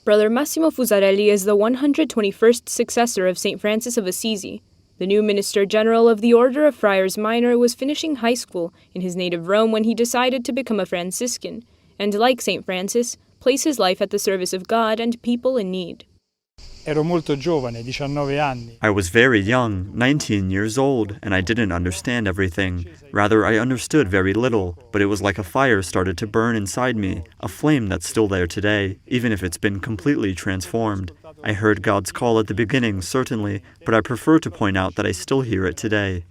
Brother Massimo Fuzzarelli is the 121st successor of St. Francis of Assisi. The new Minister General of the Order of Friars Minor was finishing high school in his native Rome when he decided to become a Franciscan, and like St. Francis, place his life at the service of God and people in need. Ero molto giovane, 19 anni. I was very young, 19 years old, and I didn't understand everything. Rather, I understood very little, but it was like a fire started to burn inside me, a flame that's still there today, even if it's been completely transformed. I heard God's call at the beginning, certainly, but I prefer to point out that I still hear it today.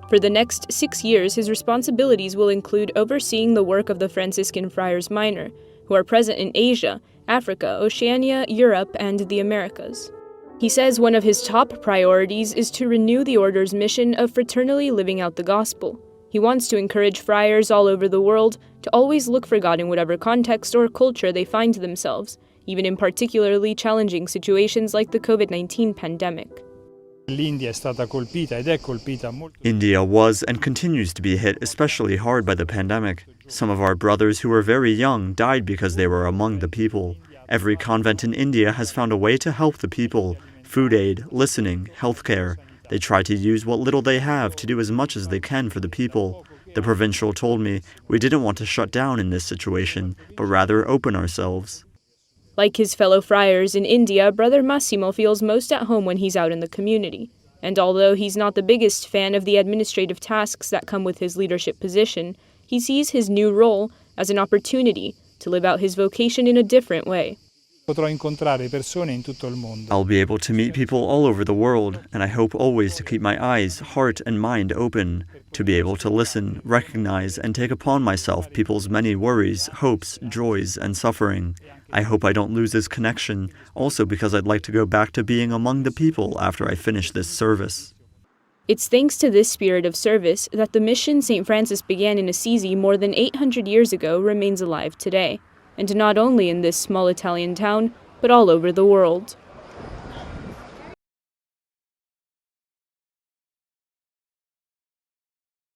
For the next 6 years, his responsibilities will include overseeing the work of the Franciscan Friars Minor, who are present in Asia, Africa, Oceania, Europe, and the Americas. He says one of his top priorities is to renew the order's mission of fraternally living out the gospel. He wants to encourage friars all over the world to always look for God in whatever context or culture they find themselves, even in particularly challenging situations like the COVID-19 pandemic. L'India è stata colpita ed è colpita molto. India was and continues to be hit especially hard by the pandemic. Some of our brothers who were very young died because they were among the people. Every convent in India has found a way to help the people: food aid, listening, healthcare. They try to use what little they have to do as much as they can for the people. The provincial told me, we didn't want to shut down in this situation, but rather open ourselves. Like his fellow friars in India, Brother Massimo feels most at home when he's out in the community. And although he's not the biggest fan of the administrative tasks that come with his leadership position, he sees his new role as an opportunity to live out his vocation in a different way. Potrò incontrare persone in tutto il mondo. I'll be able to meet people all over the world, and I hope always to keep my eyes, heart, and mind open, to be able to listen, recognize, and take upon myself people's many worries, hopes, joys, and suffering. I hope I don't lose this connection, also because I'd like to go back to being among the people after I finish this service. It's thanks to this spirit of service that the mission St. Francis began in Assisi more than 800 years ago remains alive today, and not only in this small Italian town, but all over the world.